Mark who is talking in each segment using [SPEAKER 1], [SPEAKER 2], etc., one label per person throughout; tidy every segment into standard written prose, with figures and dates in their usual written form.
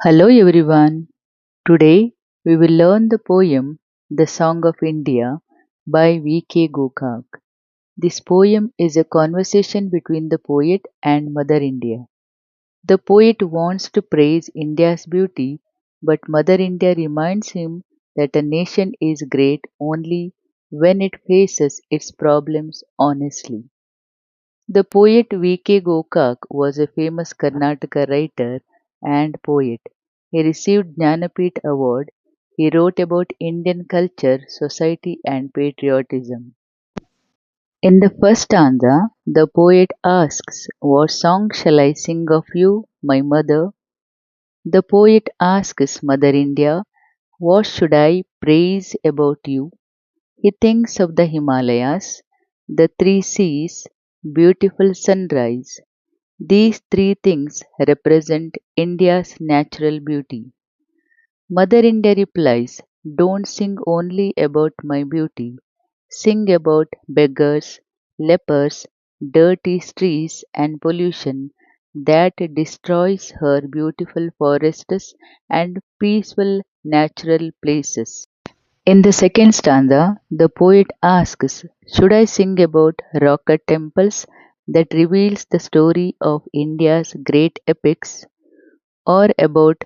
[SPEAKER 1] Hello everyone. Today we will learn the poem The Song of India by K Gokak. This poem is a conversation between the poet and Mother India. The poet wants to praise India's beauty, but Mother India reminds him that a nation is great only when it faces its problems honestly. The poet V.K. Gokak was a famous Karnataka writer and poet. He received Jnanapith Award. He wrote about Indian culture, society and patriotism. In the first stanza, the poet asks, "What song shall I sing of you, my mother?" The poet asks Mother India, "What should I praise about you?" He thinks of the Himalayas, the three seas, beautiful sunrise. These three things represent India's natural beauty. Mother India replies, "Don't sing only about my beauty. Sing about beggars, lepers, dirty streets, and pollution that destroys her beautiful forests and peaceful natural places." In the second stanza, the poet asks, "Should I sing about rocket temples that reveals the story of India's great epics, or about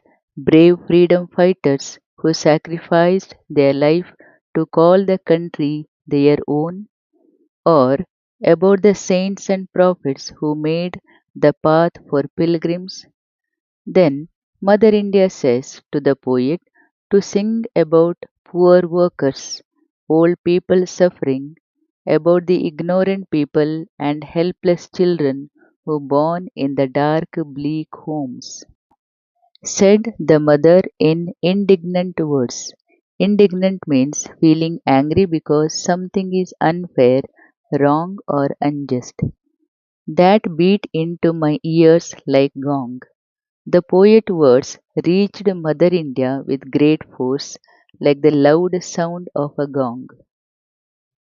[SPEAKER 1] brave freedom fighters who sacrificed their life to call the country their own, or about the saints and prophets who made the path for pilgrims?" Then Mother India says to the poet to sing about poor workers, old people suffering, about the ignorant people and helpless children who born in the dark bleak homes. Said the mother in indignant words. Indignant means feeling angry because something is unfair, wrong or unjust. That beat into my ears like gong. The poet words reached Mother India with great force, like the loud sound of a gong.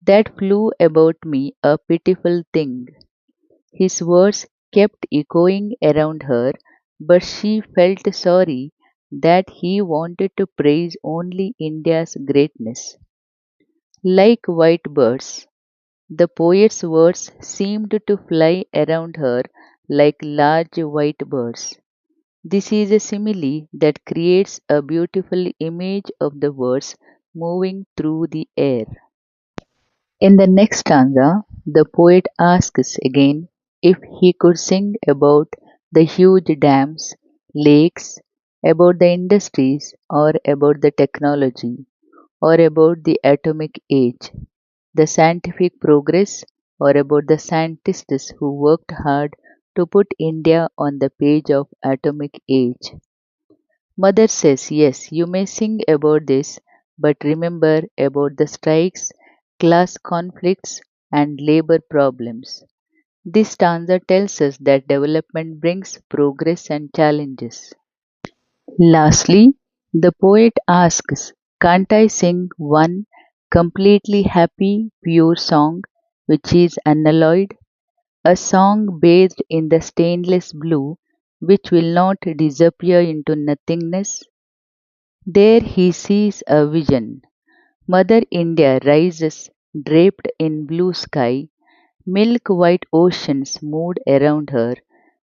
[SPEAKER 1] That flew about me a pitiful thing. His words kept echoing around her, but she felt sorry that he wanted to praise only India's greatness. Like white birds, the poet's words seemed to fly around her like large white birds. This is a simile that creates a beautiful image of the words moving through the air. In the next stanza, the poet asks again if he could sing about the huge dams, lakes, about the industries, or about the technology, or about the atomic age, the scientific progress, or about the scientists who worked hard to put India on the page of atomic age. Mother says, "Yes, you may sing about this, but remember about the strikes, class conflicts, and labor problems." This stanza tells us that development brings progress and challenges. Lastly, the poet asks, "Can't I sing one completely happy, pure song which is unalloyed? A song bathed in the stainless blue which will not disappear into nothingness?" There he sees a vision. Mother India rises draped in blue sky, milk white oceans moved around her,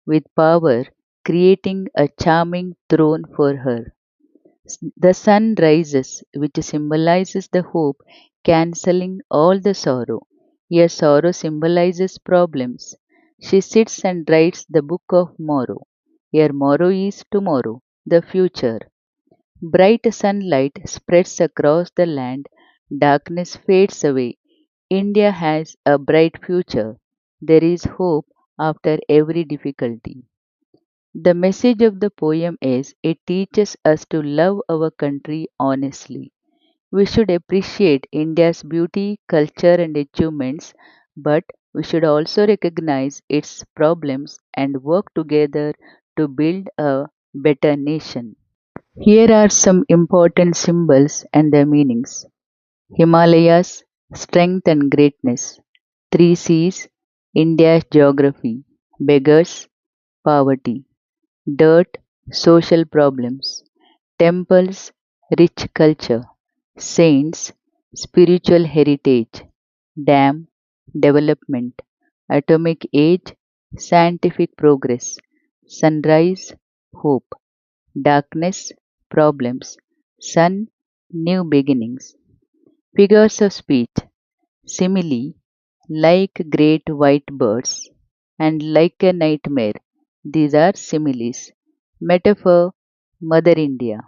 [SPEAKER 1] with power creating a charming throne for her. The sun rises, which symbolizes the hope, cancelling all the sorrow. Here, sorrow symbolizes problems. She sits and writes the book of morrow. Here, morrow is tomorrow, the future. Bright sunlight spreads across the land, darkness fades away. India has a bright future. There is hope after every difficulty. The message of the poem is it teaches us to love our country honestly. We should appreciate India's beauty, culture, and achievements, but we should also recognize its problems and work together to build a better nation. Here are some important symbols and their meanings. Himalayas, strength and greatness. Three seas, India's geography. Beggars, poverty. Dirt, social problems. temples, rich culture, saints, spiritual heritage, dam, development, atomic age, scientific progress, sunrise, hope, darkness, problems, sun, new beginnings. Figures of speech, simile, like great white birds, and like a nightmare. These are similes. Metaphor, Mother India.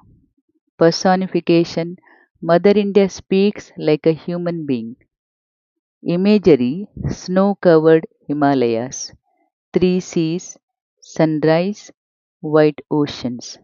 [SPEAKER 1] Personification, Mother India speaks like a human being. Imagery, snow covered Himalayas, three seas, sunrise, white oceans.